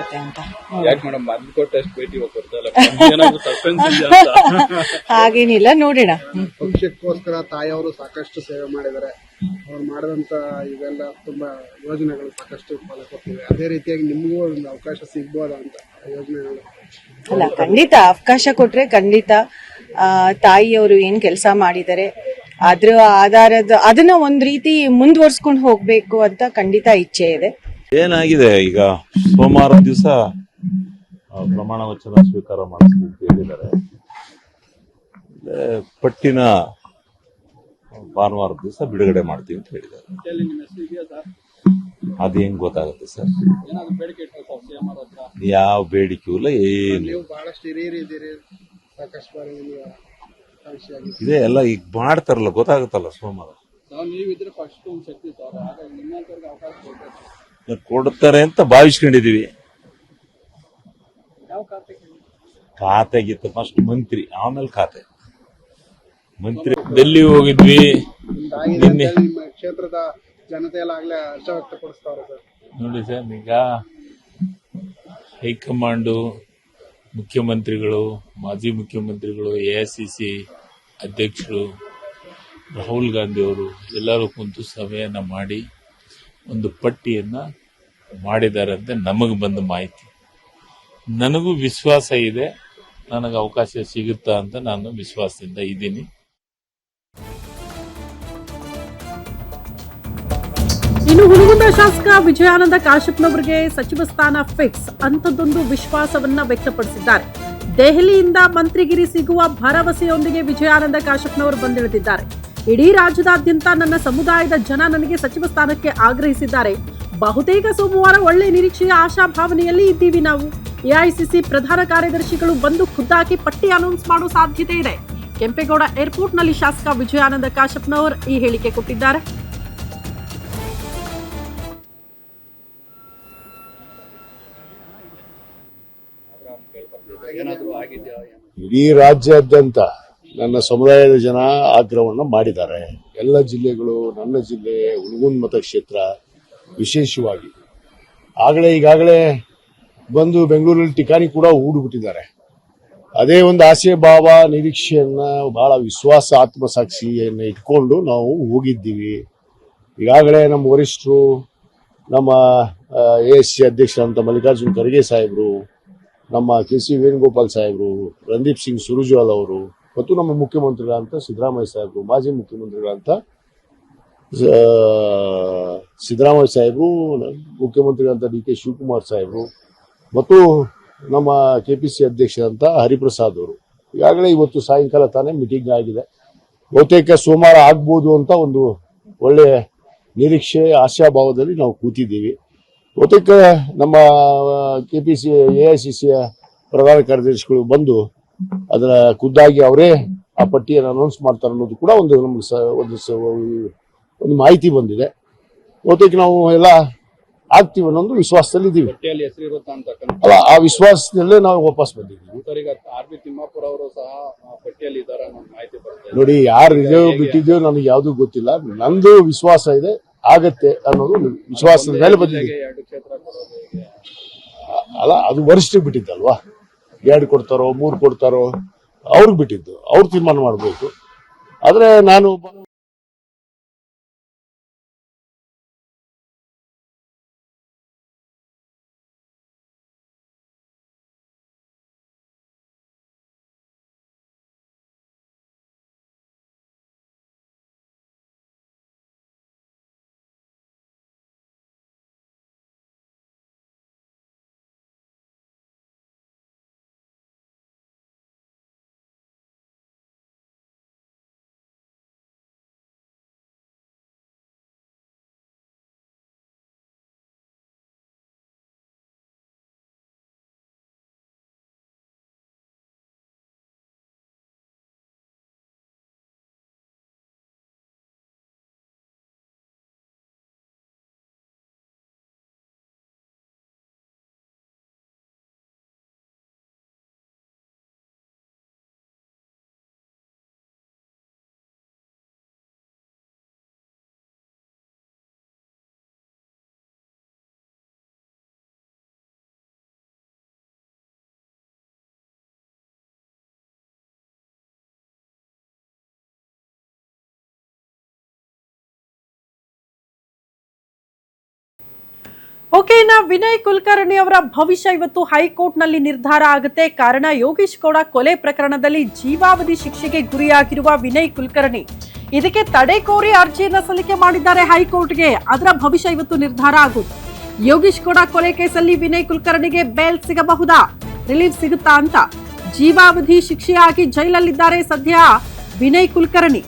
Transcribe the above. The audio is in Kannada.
ಏನಾಗುತ್ತೆ ಅಂತ. ಯಾಕೆ ಮೇಡಮ್ ಮೊದಲು ಕೊಟ್ಟಷ್ಟು ಭೇಟಿ ಹೋಗ್ತಾರಲ್ಲ, ಸಸ್ಪೆನ್ಸ್ ಇದೆಯಾ ಅಂತ? ಹಾಗೇನಿಲ್ಲ, ನೋಡೋಣ. ಪಕ್ಷಕ್ಕೋಸ್ಕರ ತಾಯಿಯವರು ಸಾಕಷ್ಟು ಸೇವೆ ಮಾಡಿದ್ದಾರೆ. ಅವ್ರು ಮಾಡಿದಂತ ಇವೆಲ್ಲ ತುಂಬಾ ಯೋಜನೆಗಳು ಸಾಕಷ್ಟು ಫಲ ಕೊಟ್ಟಿವೆ. ಅದೇ ರೀತಿಯಾಗಿ ನಿಮಗೂ ಒಂದು ಅವಕಾಶ ಸಿಗ್ಬೋದಾ ಅಂತ ಯೋಜನೆಗಳು? ಅಲ್ಲ, ಖಂಡಿತ ಅವಕಾಶ ಕೊಟ್ರೆ ಖಂಡಿತ ತಾಯಿಯವರು ಏನ್ ಕೆಲಸ ಮಾಡಿದ್ದಾರೆ ಅದ್ರ ಅದನ್ನ ಒಂದ್ ರೀತಿ ಮುಂದುವರ್ಸ್ಕೊಂಡು ಹೋಗ್ಬೇಕು ಅಂತ ಖಂಡಿತ ಇಚ್ಛೆ ಇದೆ. ಏನಾಗಿದೆ, ಈಗ ಸೋಮವಾರ ದಿವಸ ಪ್ರಮಾಣ ವಚನ ಸ್ವೀಕಾರ ಮಾಡಿಸ್ಲಿ ಅಂತ ಹೇಳಿದ್ದಾರೆ. ಪಟ್ಟಿನ ಭಾನುವಾರ ದಿವಸ ಬಿಡುಗಡೆ ಮಾಡ್ತೀವಿ ಅಂತ ಹೇಳಿದ್ದಾರೆ. ಅದು ಹೆಂಗ್ ಗೊತ್ತಾಗುತ್ತೆ ಸರ್? ಯಾವ ಬೇಡಿಕೆ ಇಲ್ಲ, ಏನು ಬಹಳಷ್ಟು ಹಿರಿಯರಿದ್ದೀರಿ, ಸಾಕಷ್ಟು ಬಾರಿ ಇದೆ ಎಲ್ಲ ಈಗ ಮಾಡ್ತಾರಲ್ಲ, ಗೊತ್ತಾಗುತ್ತಲ್ಲ ಸೋಮವಾರ ಕೊಡ್ತಾರೆ ಅಂತ ಭಾವಿಸ್ಕೊಂಡಿದೀವಿ. ಖಾತೆಗಿತ್ತು ಫಸ್ಟ್ ಮಂತ್ರಿ, ಆಮೇಲೆ ಖಾತೆ. ಮಂತ್ರಿ ಡೆಲ್ಲಿ ಹೋಗಿದ್ವಿ ನಿನ್ನೆ. ನಿಮ್ಮ ಕ್ಷೇತ್ರದ ಜನತೆ ಎಲ್ಲ ಆಗ್ಲೇ ಹರ್ಷ ವ್ಯಕ್ತಪಡಿಸ್ತಾವ್ರೆ ಸರ್. ನೋಡಿ ಸರ್, ಈಗ ಹೈಕಮಾಂಡು, ಮುಖ್ಯಮಂತ್ರಿಗಳು, ಮಾಜಿ ಮುಖ್ಯಮಂತ್ರಿಗಳು, AICC ಅಧ್ಯಕ್ಷರು ರಾಹುಲ್ ಗಾಂಧಿ ಅವರು ಎಲ್ಲರೂ ಕುಂತು ಸಭೆಯನ್ನ ಮಾಡಿ ಒಂದು ಪಟ್ಟಿಯನ್ನ ಮಾಡಿದ್ದಾರೆ ಅಂತ ನಮಗೆ ಬಂದ ಮಾಹಿತಿ. ನನಗೂ ವಿಶ್ವಾಸ ಇದೆ, ನನಗೆ ಅವಕಾಶ ಸಿಗುತ್ತಾ ಅಂತ ನಾನು ವಿಶ್ವಾಸದಿಂದ ಇದ್ದೀನಿ. ಇನ್ನು ಹುನಗುಂದ ಶಾಸಕ ವಿಜಯಾನಂದ ಕಾಶ್ಯಪ್ನವರಿಗೆ ಸಚಿವ ಸ್ಥಾನ ಫಿಕ್ಸ್ ಅಂತದೊಂದು ವಿಶ್ವಾಸವನ್ನ ವ್ಯಕ್ತಪಡಿಸಿದ್ದಾರೆ. ದೆಹಲಿಯಿಂದ ಮಂತ್ರಿಗಿರಿ ಸಿಗುವ ಭರವಸೆಯೊಂದಿಗೆ ವಿಜಯಾನಂದ ಕಾಶ್ಯಪ್ನವರು ಬಂದಿಳಿದಿದ್ದಾರೆ. ಇಡೀ ರಾಜ್ಯದಾದ್ಯಂತ ನನ್ನ ಸಮುದಾಯದ ಜನ ನನಗೆ ಸಚಿವ ಸ್ಥಾನಕ್ಕೆ ಆಗ್ರಹಿಸಿದ್ದಾರೆ. ಬಹುತೇಕ ಸೋಮವಾರ ಒಳ್ಳೆ ನಿರೀಕ್ಷೆಯ ಆಶಾಭಾವನೆಯಲ್ಲಿ ಇದ್ದೀವಿ ನಾವು. AICC ಪ್ರಧಾನ ಕಾರ್ಯದರ್ಶಿಗಳು ಬಂದು ಖುದ್ದಾಗಿ ಪಟ್ಟಿ ಅನೌನ್ಸ್ ಮಾಡೋ ಸಾಧ್ಯತೆ ಇದೆ. ಕೆಂಪೇಗೌಡ ಏರ್ಪೋರ್ಟ್ನಲ್ಲಿ ಶಾಸಕ ವಿಜಯಾನಂದ ಕಾಶ್ಯಪ್ನವರು ಈ ಹೇಳಿಕೆ ಕೊಟ್ಟಿದ್ದಾರೆ. ಇಡೀ ರಾಜ್ಯಾದ್ಯಂತ ನನ್ನ ಸಮುದಾಯದ ಜನ ಆಗ್ರಹವನ್ನು ಮಾಡಿದ್ದಾರೆ. ಎಲ್ಲ ಜಿಲ್ಲೆಗಳು, ನನ್ನ ಜಿಲ್ಲೆ ಹುನಗುಂದ ಮತಕ್ಷೇತ್ರ ವಿಶೇಷವಾಗಿ ಈಗಾಗಲೇ ಬಂದು ಬೆಂಗಳೂರಲ್ಲಿ ಠಿಕಾಣಿ ಕೂಡ ಹೂಡಿಬಿಟ್ಟಿದ್ದಾರೆ. ಅದೇ ಒಂದು ಆಸೆ ಭಾವ ನಿರೀಕ್ಷೆಯನ್ನ, ಬಹಳ ವಿಶ್ವಾಸ, ಆತ್ಮಸಾಕ್ಷಿಯನ್ನು ಇಟ್ಕೊಂಡು ನಾವು ಹೋಗಿದ್ದೀವಿ. ಈಗಾಗಲೇ ನಮ್ಮ ವರಿಷ್ಠರು, ನಮ್ಮ AICC ಅಧ್ಯಕ್ಷರಂತ ಮಲ್ಲಿಕಾರ್ಜುನ್ ಖರ್ಗೆ ಸಾಹೇಬರು, ನಮ್ಮ KC ವೇಣುಗೋಪಾಲ್ ಸಾಹೇಬರು, ರಣದೀಪ್ ಸಿಂಗ್ ಸುರ್ಜೇವಾಲಾ ಅವರು, ಮತ್ತು ನಮ್ಮ ಮುಖ್ಯಮಂತ್ರಿಗಳಂತ ಸಿದ್ದರಾಮಯ್ಯ ಸಾಹೇಬರು, ಮಾಜಿ ಮುಖ್ಯಮಂತ್ರಿಗಳಂತ ಸಿದ್ದರಾಮಯ್ಯ ಸಾಹೇಬರು, ಮುಖ್ಯಮಂತ್ರಿಗಳಂತ DK ಶಿವಕುಮಾರ್ ಸಾಹೇಬರು, ಮತ್ತು ನಮ್ಮ KPC ಅಧ್ಯಕ್ಷರಂತ ಹರಿಪ್ರಸಾದ್ ಅವರು ಈಗಾಗಲೇ ಇವತ್ತು ಸಾಯಂಕಾಲ ತಾನೇ ಮೀಟಿಂಗ್ ಆಗಿದೆ. ಬಹುತೇಕ ಸೋಮವಾರ ಆಗ್ಬೋದು ಅಂತ ಒಂದು ಒಳ್ಳೆಯ ನಿರೀಕ್ಷೆ, ಆಶಾಭಾವದಲ್ಲಿ ನಾವು ಕೂತಿದ್ದೀವಿ. ಬಹುತೇಕ ನಮ್ಮ KPC AICC ಪ್ರಧಾನ ಕಾರ್ಯದರ್ಶಿಗಳು ಬಂದು ಅದರ ಖುದ್ದಾಗಿ ಅವರೇ ಆ ಪಟ್ಟಿಯನ್ನು ಅನೌನ್ಸ್ ಮಾಡ್ತಾರೆ ಅನ್ನೋದು ಕೂಡ ಒಂದು ಮಾಹಿತಿ ಬಂದಿದೆ. ಬಹುತೇಕ ನಾವು ಎಲ್ಲ ಆಗ್ತೀವಿ ಅನ್ನೋದು ವಿಶ್ವಾಸದಲ್ಲಿ ಇದ್ದೀವಿ. ಅಲ್ಲ, ಆ ವಿಶ್ವಾಸದಲ್ಲೇ ನಾವು ವಾಪಸ್ ಬಂದಿದ್ದೀವಿ. ನೋಡಿ, ಯಾರು ರಿಸರ್ವ್ ಬಿಟ್ಟಿದ್ದೇವೆ ನನಗೆ ಯಾವ್ದು ಗೊತ್ತಿಲ್ಲ. ನಂದು ವಿಶ್ವಾಸ ಇದೆ, ಆಗತ್ತೆ ಅನ್ನೋದು ವಿಶ್ವಾಸದ ಮೇಲೆ ಬಂದಿದ್ದೀವಿ. ಅಲ್ಲ, ಅದು ವರಿಷ್ಠರಿಗೆ ಬಿಟ್ಟಿದ್ದಲ್ವಾ, 2 ಕೊಡ್ತಾರೋ 3 ಕೊಡ್ತಾರೋ ಅವ್ರಿಗೆ ಬಿಟ್ಟಿದ್ದು, ಅವ್ರು ತೀರ್ಮಾನ ಮಾಡಬೇಕು. ಆದ್ರೆ ನಾನು ಓಕೆ, ಇನ್ನ ವಿನಯ್ ಕುಲಕರ್ಣಿ ಅವರ ಭವಿಷ್ಯ ಇವತ್ತು ಹೈಕೋರ್ಟ್ ನಲ್ಲಿ ನಿರ್ಧಾರ ಆಗುತ್ತೆ. ಕಾರಣ ಯೋಗೀಶ್ ಗೌಡ ಕೊಲೆ ಪ್ರಕರಣದಲ್ಲಿ ಜೀವಾವಧಿ ಶಿಕ್ಷೆಗೆ ಗುರಿಯಾಗಿರುವ ವಿನಯ್ ಕುಲಕರ್ಣಿ ಇದಕ್ಕೆ ತಡೆ ಕೋರಿ ಅರ್ಜಿಯನ್ನ ಸಲ್ಲಿಕೆ ಮಾಡಿದ್ದಾರೆ ಹೈಕೋರ್ಟ್ಗೆ. ಅದರ ಭವಿಷ್ಯ ಇವತ್ತು ನಿರ್ಧಾರ ಆಗುತ್ತೆ. ಯೋಗೀಶ್ ಗೌಡ ಕೊಲೆ ಕೇಸಲ್ಲಿ ವಿನಯ್ ಕುಲಕರ್ಣಿಗೆ ಬೇಲ್ ಸಿಗಬಹುದಾ, ರಿಲೀಫ್ ಸಿಗುತ್ತಾ ಅಂತ. ಜೀವಾವಧಿ ಶಿಕ್ಷೆಯಾಗಿ ಜೈಲಲ್ಲಿದ್ದಾರೆ ಸದ್ಯ ವಿನಯ್ ಕುಲಕರ್ಣಿ.